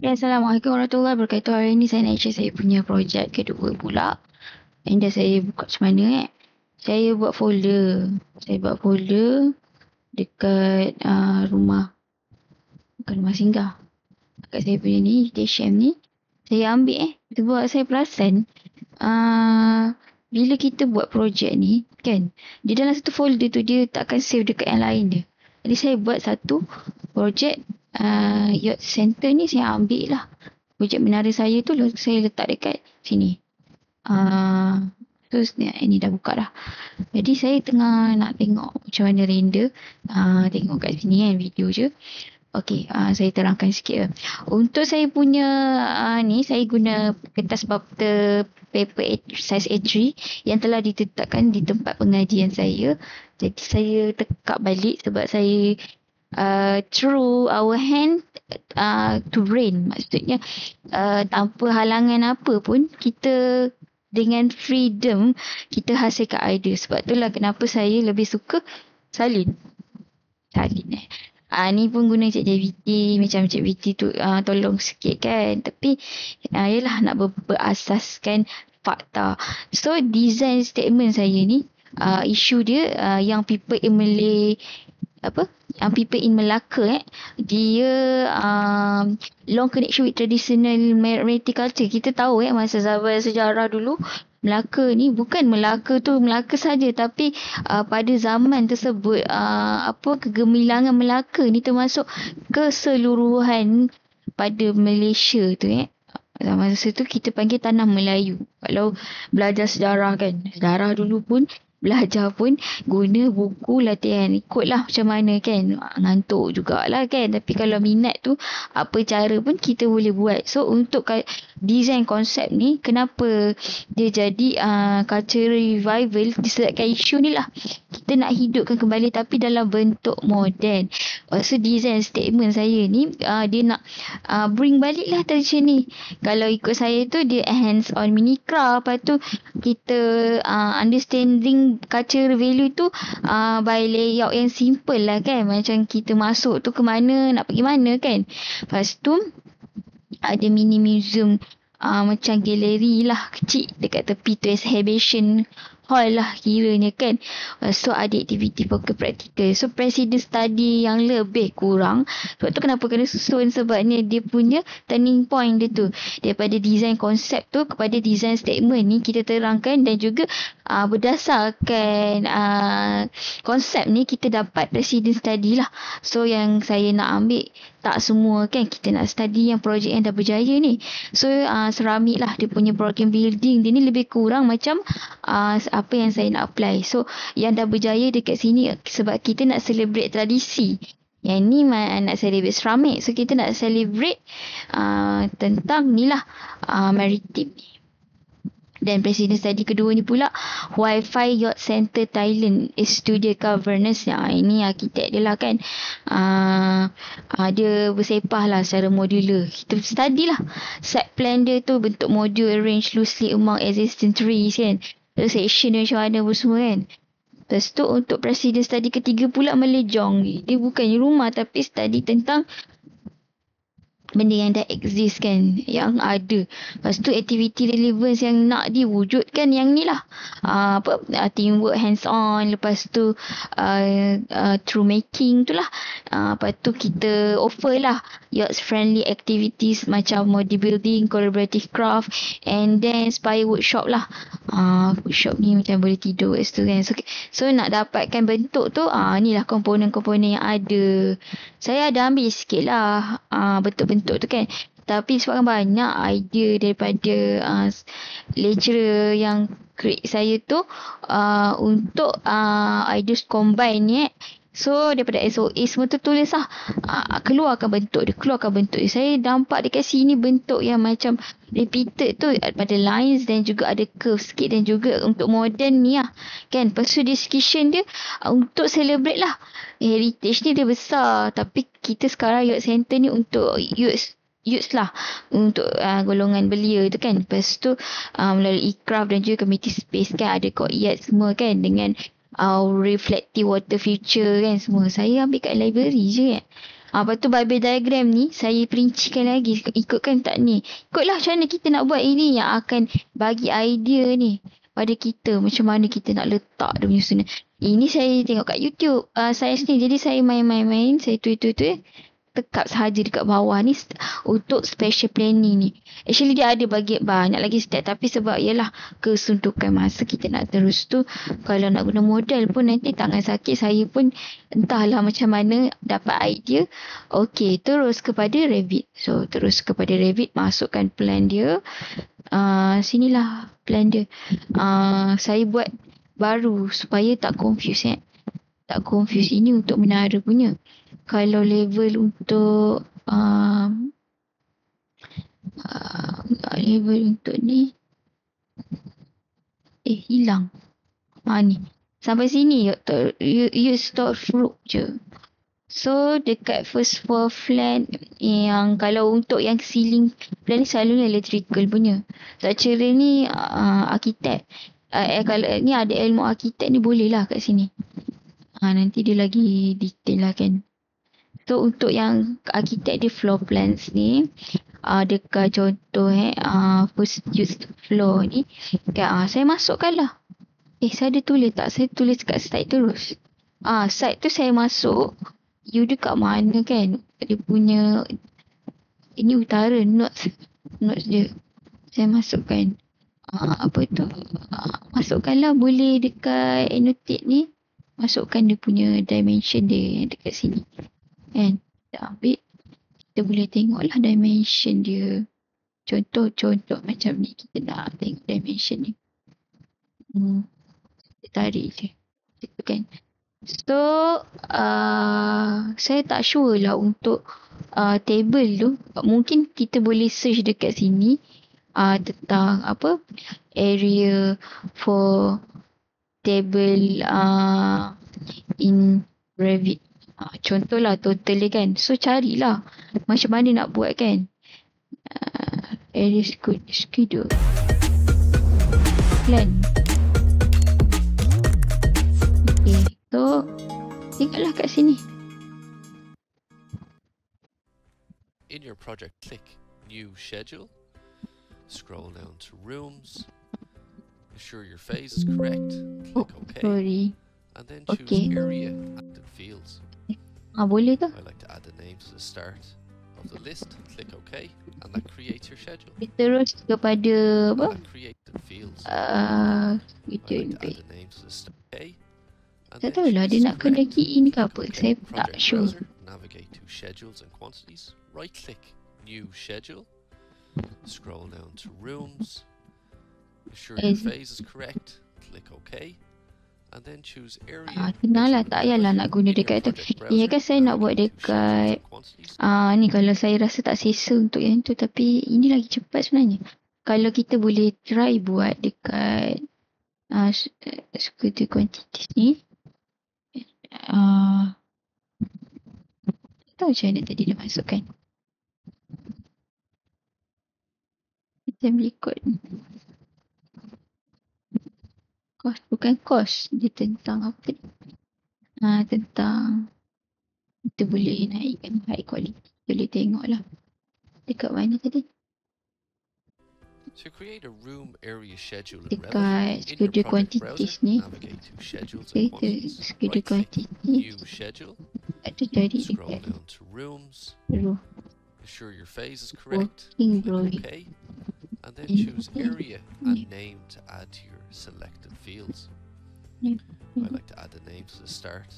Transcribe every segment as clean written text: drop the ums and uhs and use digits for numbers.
Ya, Assalamualaikum warahmatullahi wabarakatuh. Hari ini saya nak share saya punya projek kedua pula. And dah saya buka macam mana Saya buat folder. Saya buat folder dekat rumah. Bukan rumah singgah. Dekat saya punya ni, station ni. Saya ambil Itu buat saya perasan. Bila kita buat projek ni, kan. Di dalam satu folder tu, dia takkan save dekat yang lain dia. Jadi saya buat satu projek Youth Center ni saya ambil lah. Projek menara saya tu saya letak dekat sini. Terus ni dah buka dah. Jadi saya tengah nak tengok macam mana render. Tengok kat sini kan video je. Okey, saya terangkan sikit. Untuk saya punya ni saya guna kertas bafta paper size A3 yang telah ditetapkan di tempat pengajian saya. Jadi saya tekak balik sebab saya through our hand to rain. Maksudnya tanpa halangan apa pun kita dengan freedom kita hasilkan idea. Sebab itulah kenapa saya lebih suka salin. Ni pun guna ChatGPT. Macam ChatGPT tu tolong sikit kan. Tapi yelah nak berasaskan fakta. So design statement saya ni isu dia yang people in Malay yang people in Melaka dia long connection with traditional Merathi culture. Kita tahu masa zaman sejarah dulu Melaka ni bukan Melaka tu Melaka saja, tapi pada zaman tersebut kegemilangan Melaka ni termasuk keseluruhan pada Malaysia tu masa tu kita panggil tanah Melayu. Kalau belajar sejarah kan, sejarah dulu pun belajar pun guna buku latihan, ikutlah macam mana kan, ngantuk jugalah kan, tapi kalau minat tu apa cara pun kita boleh buat. So untuk design konsep ni, kenapa dia jadi cultural revival disebabkan isu ni lah, kita nak hidupkan kembali tapi dalam bentuk moden. So design statement saya ni dia nak bring balik lah tradition ni. Kalau ikut saya tu dia hands on mini craft, lepas tu kita understanding cultural value tu by layout yang simple lah kan. Macam kita masuk tu ke mana, nak pergi mana kan. Lepas tu ada mini museum macam galeri lah kecil dekat tepi tu, exhibition hall lah kiranya kan. So ada aktiviti fokus praktikal. So presiden study yang lebih kurang. Sebab tu kenapa kena susun, sebabnya dia punya turning point dia tu. Daripada design konsep tu kepada design statement ni kita terangkan, dan juga berdasarkan konsep ni kita dapat presiden study lah. So yang saya nak ambil tak semua kan, kita nak study yang projek yang dah berjaya ni. So seramik lah dia punya program building dia ni lebih kurang macam apa yang saya nak apply. So yang dah berjaya dekat sini sebab kita nak celebrate tradisi. Yang ni nak celebrate seramik. So kita nak celebrate tentang ni lah maritim ni. Dan presiden study kedua ni pula Wi-Fi Yacht Center Thailand Studio Governance. Ini arkitek dia lah kan. Dia bersepah lah secara modular. Kita study lah set plan dia tu, bentuk modul arrange loosely among existing trees kan. Section dia macam mana pun semua kan. Lepas tu untuk presiden study ketiga pula Melejong ni, dia bukannya rumah tapi study tentang benda yang dah exist kan, yang ada. Lepas tu aktiviti relevance yang nak diwujudkan yang ni lah, teamwork hands on. Lepas tu true making tu lah. Lepas tu kita offer lah yacht friendly activities macam model building, collaborative craft, and then inspire workshop lah. Workshop ni macam boleh tidur kat situ kan. So nak dapatkan bentuk tu, ni lah komponen-komponen yang ada. Saya ada ambil sikit lah bentuk-bentuk tu kan. Tapi sebabkan banyak idea daripada lecturer yang create saya tu untuk ideas combine ni So daripada SOA semua tu tulis lah, keluarkan bentuk dia. Saya nampak dekat sini bentuk yang macam repeated tu, pada lines dan juga ada curve sikit, dan juga untuk modern ni lah kan. Lepas tu description dia untuk celebrate lah heritage ni dia besar. Tapi kita sekarang youth center ni untuk youth lah, untuk golongan belia tu kan. Lepas tu melalui craft dan juga community space kan, ada courtyard semua kan, dengan reflective water feature kan semua. Saya ambil kat library je kan. Lepas tu Barbie diagram ni saya perincikan lagi. Ikutkan tak ni. Ikutlah macam mana kita nak buat ini yang akan bagi idea ni pada kita. Macam mana kita nak letak dia punya susunan. Ini saya tengok kat YouTube. Saya sendiri. Jadi saya main-main. Saya tulis. Tekap sahaja dekat bawah ni untuk special planning ni. Actually dia ada bagi banyak lagi step. Tapi sebab ialah kesuntukan masa kita nak terus tu. Kalau nak guna model pun nanti tangan sakit. Saya pun entahlah macam mana dapat idea. Okey, terus kepada Revit. So terus kepada Revit. Masukkan plan dia. Sinilah plan dia. Saya buat baru supaya tak confuse tak confuse. Ini untuk menara punya. Kalau level untuk level untuk ni hilang. Ni sampai sini you start fruit je. So dekat first floor plan yang kalau untuk yang ceiling plan ni selalunya electrical punya. Structural ni arkitek. Kalau ni ada ilmu arkitek ni boleh lah kat sini. Nanti dia lagi detail lah kan. So untuk yang arkitek dia floor plans ni dekat contoh first use floor ni saya masukkan lah. Saya ada tulis tak? Saya tulis kat site terus. Site tu saya masuk. You dekat mana kan? Dia punya ini utara notes dia. Saya masukkan apa tu? Masukkanlah boleh dekat annotate ni. Masukkan dia punya dimension dia dekat sini. Kan? Kita ambil. Kita boleh tengoklah dimension dia. Contoh macam ni. Kita nak tengok dimension ni. Kita tarik je. Gitu kan. So, saya tak sure lah untuk table tu. Mungkin kita boleh search dekat sini. Tentang apa? Area for table in Revit. Contohlah total dia kan. So carilah macam mana nak buat kan. Area schedule plan. Okay. So tengoklah kat sini. In your project, click New Schedule. Scroll down to Rooms. Ensure your phase is correct. Click OK. Sorry. And then choose Area and Fields. Boleh tu. I like to add the name to the start of the list. Click OK, and that creates your schedule. Terus kepada apa? Create the fields. Schedule. I like to add the name to the start. Okay. Tak tahulah dia nak kena key in ke apa. Saya tak sure. Navigate to schedules and quantities. Right click New Schedule. Scroll down to Rooms. Ensure your phase is correct. Click OK. And then choose area. Kenal lah, tak payahlah nak guna dekat tu. Ini kan saya nak buat dekat ni kalau saya rasa tak selesa untuk yang tu, tapi ini lagi cepat sebenarnya. Kalau kita boleh try buat dekat security quantities ni. Tahu macam mana tadi dia masukkan. Kita ambil kod. Kos bukan kos, dia tentang apa ni? Tentang kita boleh naikkan high quality. Boleh tengoklah dekat mana tadi. To create a room area schedule dekat schedule quantities ni. Schedule quantity. Ada jadi dekat rooms. Ensure your phase is correct. Okay. And then choose area and name to add to your selected fields. I like to add the name to the start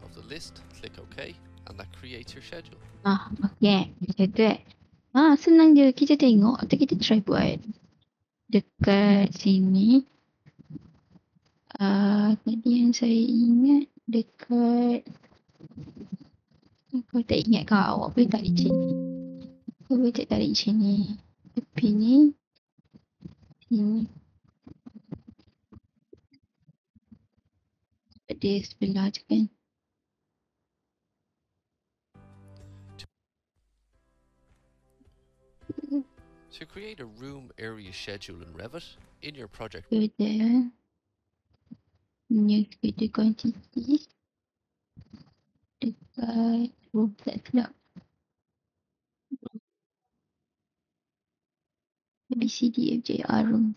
of the list. Click OK, and that creates your schedule. Okay, macam tu senang je. Kita tengok atau kita try buat dekat sini. Tadi yang saya ingat dekat kau tak ingat kau awak boleh tarik sini. Kau boleh tarik sini. Tapi ni sini. Pada sebelah je kan. To create a room area schedule in Revit in your project. There. New schedule quantity. Dekat room tak silap. ABCDFGH room.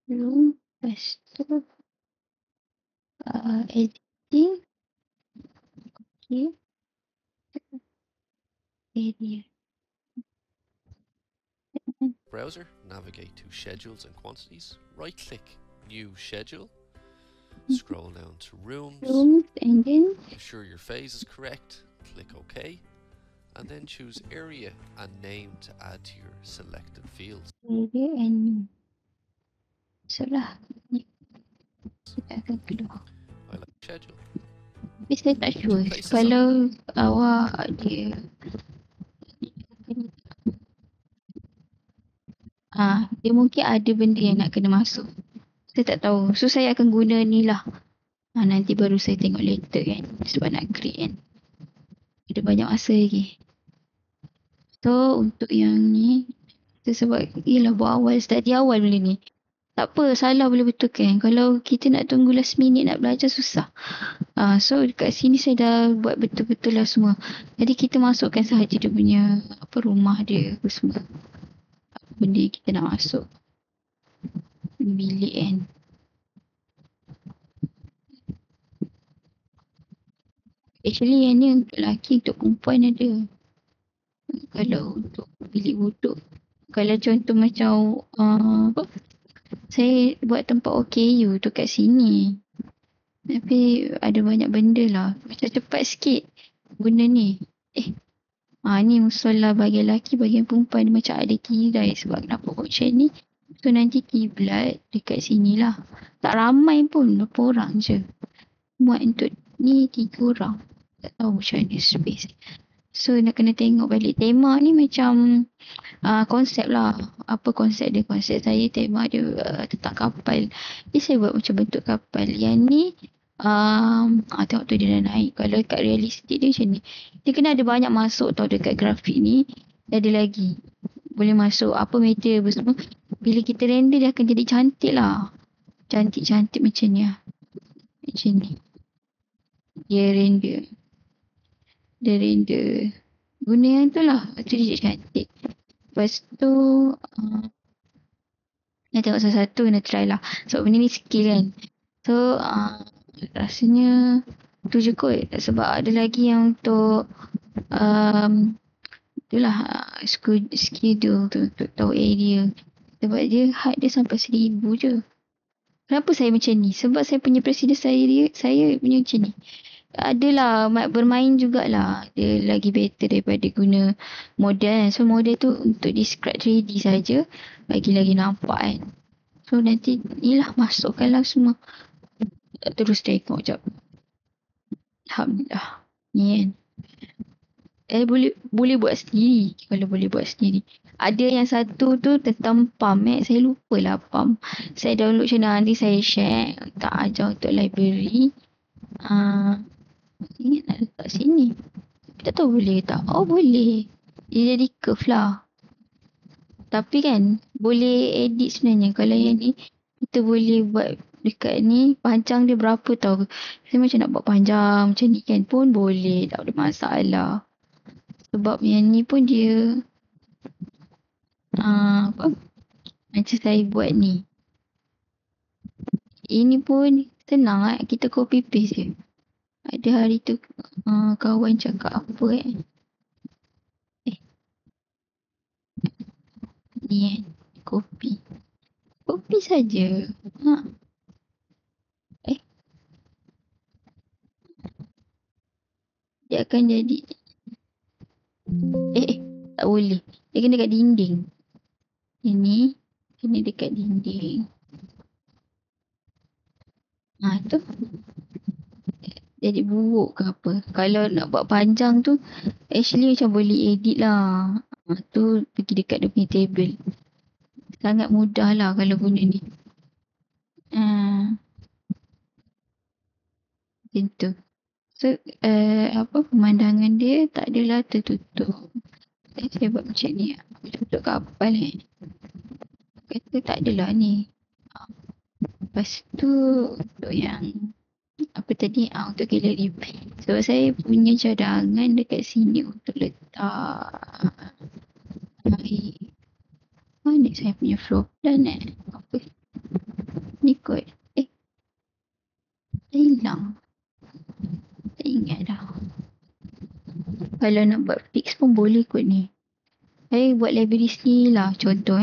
Lepas tu editing. Okay. Area. Browser, navigate to Schedules and Quantities. Right-click New Schedule. Scroll down to Rooms. And then Ensure your phase is correct. Click OK. And then choose Area and Name to add to your selected fields. area and so lah. Ni. Kita akan keluar. I like Schedule. Tapi saya tak sure. Places Kalau awak dia dia mungkin ada benda yang nak kena masuk. Saya tak tahu. So saya akan guna ni lah. Nanti baru saya tengok later kan. Sebab nak create kan. Ada banyak masa lagi. So untuk yang ni, sebab yelah buat awal, start di awal benda ni. Tak apa, salah boleh betulkan. Kalau kita nak tunggu last minute nak belajar susah. So dekat sini saya dah buat betul-betul lah semua. Jadi kita masukkan sahaja dia punya rumah dia apa semua. Benda kita nak masuk. Bilik kan. Actually yang ni untuk lelaki, untuk perempuan ada. Kalau untuk bilik wuduk. Kalau contoh macam saya buat tempat OKU tu kat sini. Tapi ada banyak benda lah. Macam cepat sikit guna ni. Ni musola bahagian lelaki, bahagian perempuan macam ada kirai. Sebab kenapa buat macam ni. So nanti kiblat dekat sini lah. Tak ramai pun, berapa orang je. Muat untuk ni 3 orang. Tak tahu macam mana space. So nak kena tengok balik. Tema ni macam konsep lah. Apa konsep dia? Konsep saya tema dia tentang kapal. Jadi saya buat macam bentuk kapal. Yang ni tengok tu dia dah naik. Kalau kat realistik dia macam ni. Dia kena ada banyak masuk tau dekat grafik ni. Ada lagi. Boleh masuk apa material semua. Bila kita render dia akan jadi cantik lah. Cantik-cantik macam ni lah. Macam ni. Dia render. Guna yang tu lah. Lepas tu dia cantik. Lepas tu nak tengok satu-satu, nak try lah. Sebab benda ni skill kan. So rasanya tu je kot. Sebab ada lagi yang untuk itulah schedule tu untuk tahu area. Sebab dia height dia sampai 1000 je. Kenapa saya macam ni? Sebab saya punya presiden saya punya macam ni. Adalah bermain jugalah. Dia lagi better daripada guna model. So model tu untuk describe 3D saja. Bagi lagi nampak kan. So nanti inilah masukkanlah semua. Terus tengok jap. Alhamdulillah. Ni kan. Boleh buat sendiri. Kalau boleh buat sendiri. Ada yang satu tu tentang pump. Saya lupalah pump. Saya download macam mana. Nanti saya share. Tak ajar untuk library. Ingat nak letak sini. Tak tahu boleh tak? Oh boleh. Dia jadi curve lah. Tapi kan boleh edit sebenarnya. Kalau yang ni kita boleh buat dekat ni. Panjang dia berapa tau. Saya macam nak buat panjang macam ni kan pun boleh. Tak ada masalah. Sebab yang ni pun dia macam saya buat ni. Ini pun senang lah. Kita copy paste je. Ada hari tu kawan cakap apa ni kan. Copy saja. Dia akan jadi tak boleh. Dia kena dekat dinding. Ini kena dekat dinding. Tu jadi buruk ke apa. Kalau nak buat panjang tu actually macam boleh edit lah. Tu pergi dekat dia punya table. Sangat mudah lah kalau guna ni. Macam tu. So pemandangan dia tak adalah tertutup. Saya buat macam ni. Tutup kapal kata tak adalah ni. Lepas tu untuk yang apa tadi untuk galeri. Sebab saya punya cadangan dekat sini untuk letak air. saya punya floor plan apa ni kot hilang tak ingat dah. Kalau nak buat fix pun boleh kot ni. Saya buat library sendiri lah contoh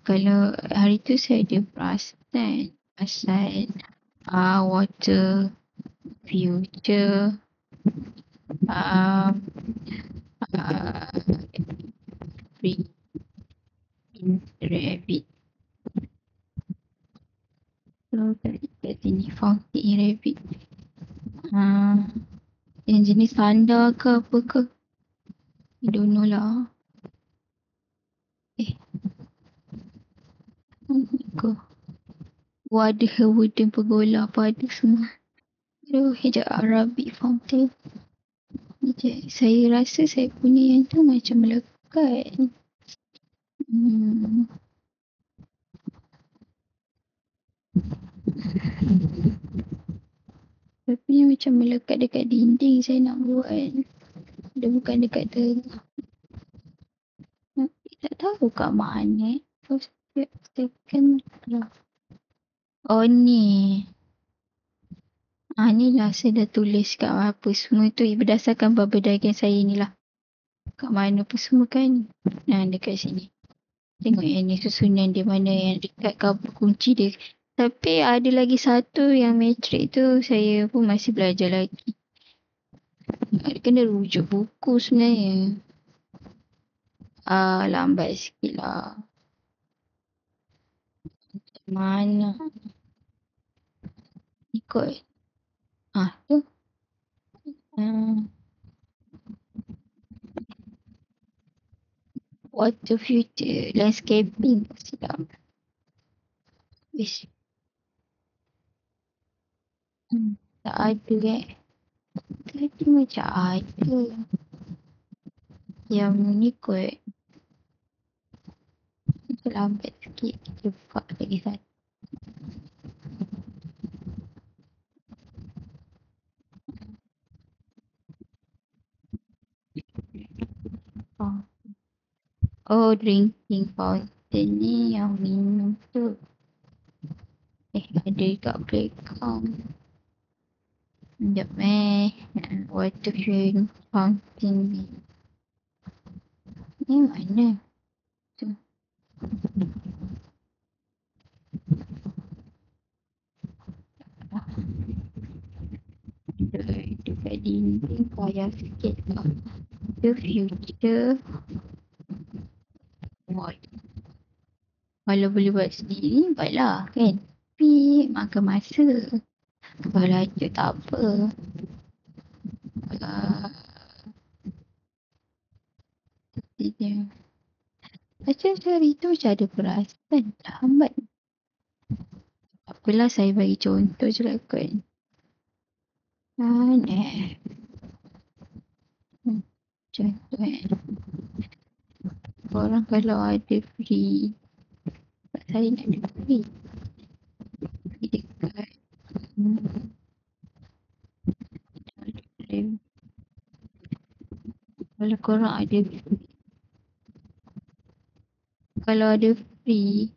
kalau hari tu saya ada perasan pasal water future free rabbit. So kat sini fountain rabbit. Yang jenis panda ke apa ke? I don't know lah. Ke? Ada wooden pergola apa ada semua. Aduh, hijab Arabic fountain. Saya rasa saya punya yang tu macam melekat. Saya punya macam melekat dekat dinding saya nak buat. Dia bukan dekat tengah. Tak tahu kat mana. First second lah. Oh ni. Ni lah saya dah tulis kat apa semua tu berdasarkan bubble diagram saya ni lah. Kat mana pun semua kan. Dekat sini. Tengok yang ni susunan dia mana yang dekat cover kunci dia. Tapi ada lagi satu yang matrik tu saya pun masih belajar lagi. Kena rujuk buku sebenarnya. Lambat sikit lah. Mana? Ikut. Tu. Water future landscaping. Silap. Wish. Tak ada Tadi macam ada. Yang ni kot. Lambat sikit. Kita buka lagi satu. Drinking fountain ni yang minum tu. Ada kat playground. Sekejap water fountain ni. Ni mana? Tu. Dekat dinding payah sikit lah. The future. Kalau boleh buat sendiri, buatlah kan. Tapi makan masa. Kalau laju tak apa. Macam hari tu macam ada perasan. Lambat. Tak apalah saya bagi contoh je lah kan. Contoh Orang kalau ada free. Saya nak ada free. Dekat. Kalau korang ada free. Kalau ada free.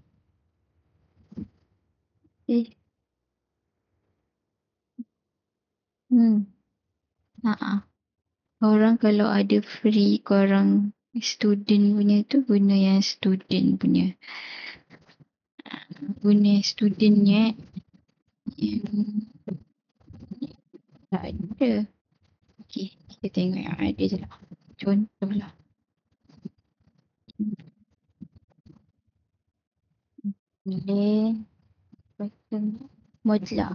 Korang kalau ada free, korang student punya tu guna yang student punya. Guna studentnya. Tak ada. Okay, kita tengok yang ada je lah. Contoh lah. Boleh. Mozilla.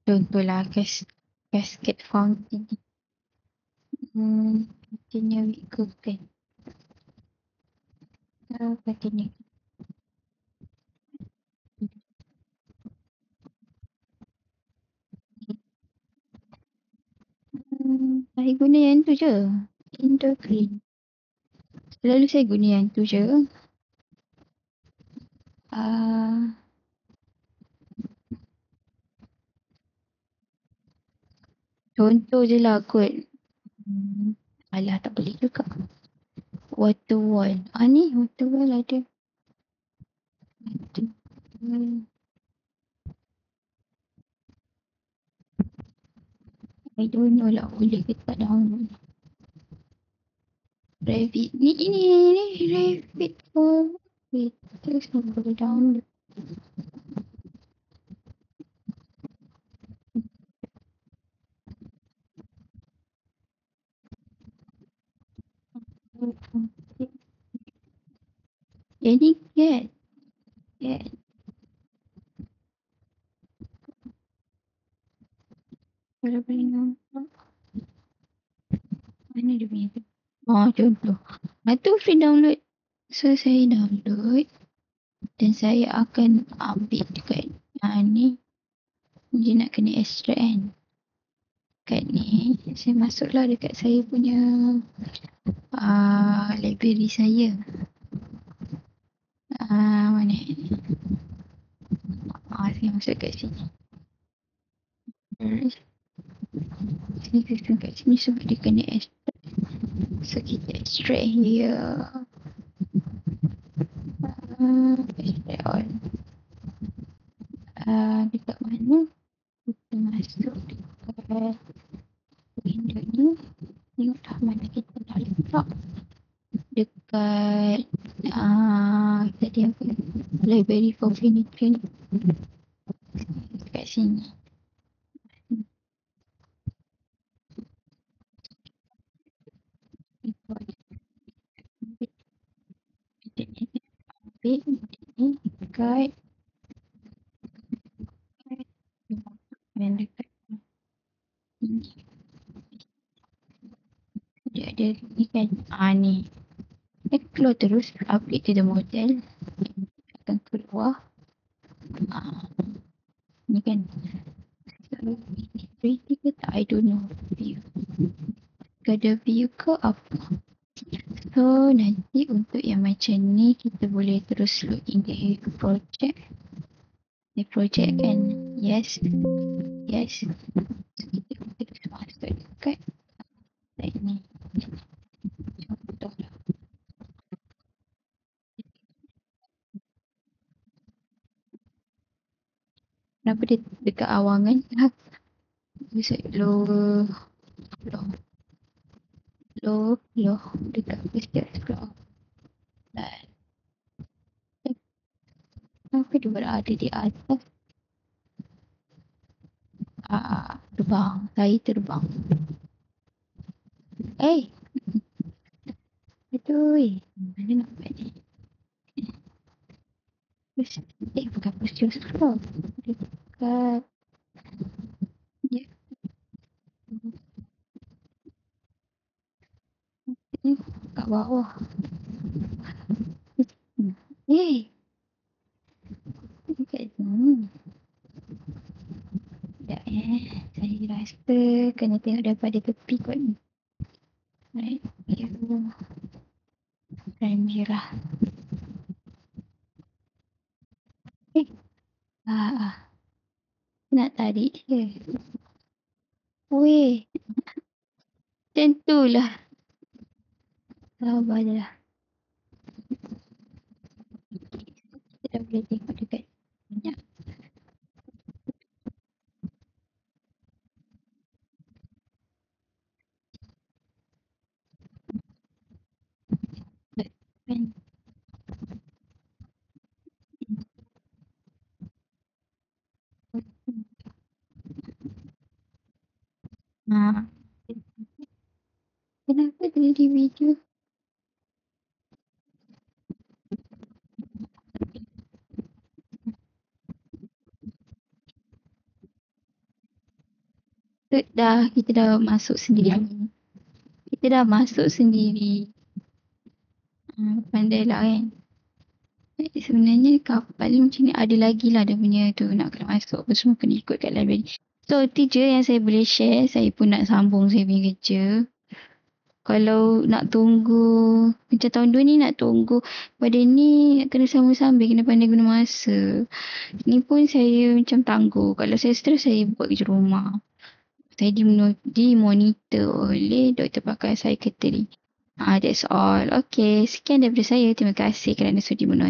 Contohlah cascade fountain. Continue kan. Continue. Saya guna yang tu je. Indoor green. Selalu saya guna yang tu je. Contoh je lah kot. Alah tak boleh juga. water wall. Ni water wall ada. Water wall. I don't know lah boleh ke tak download. Revit. Ni Revit for. Wait, terus boleh download. Jadi get. Kalau boleh nampak. Mana dia punya tu? Contoh. Itu free download. So, saya download. Dan saya akan ambil dekat ni. Dia nak kena extract kan. Kat ni. Saya masuklah dekat saya punya library saya. Mana? Saya masuk kat sini. Sini kita kat sini sebab dia kena extract. So kita extract here. Extract all. Dekat mana? Kita masuk dekat window ni. Tengoklah mana kita nak letak. Dekat tadi apa? Library for furniture. Dekat sini. Ambil ni dekat dan dekat ni. Dia ada ni kan. Ni. Keluar terus. Update to the model. Akan keluar. Ni kan. Pretty ke tak? I don't know. View. Ada view ke apa? So nanti untuk yang macam ni kita boleh terus login di project. Di project kan. Yes. So kita terus masuk dekat ni. Contoh lah. Kenapa dia dekat awangan? Bisa low. Dekat first floor. Dan kenapa dia berada di atas? Terbang. Saya terbang. Aduh. Mana nampak ni? Bukan first floor. Dekat ni. Kat bawah. Dekat sini. Sekejap saya rasa kena tengok daripada tepi kot ni. Right. Merah. Nak tarik dia. Macam tu lah. Sabar je lah. Kita dah boleh tengok dekat banyak. Kenapa dia di video? Kita dah masuk sendiri. Pandai lah kan. Sebenarnya kapal ni macam ni ada lagi lah dia punya tu nak kena masuk apa semua kena ikut kat library. So itu je yang saya boleh share. Saya pun nak sambung saya punya kerja. Kalau nak tunggu macam tahun 2 ni nak tunggu pada ni kena sambung-sambung kena pandai guna masa. Ni pun saya macam tangguh. Kalau saya stres saya buat kerja rumah. Saya dimonitor oleh doktor pakar psikiatri. That's all. Okay, sekian daripada saya. Terima kasih kerana sudi menonton.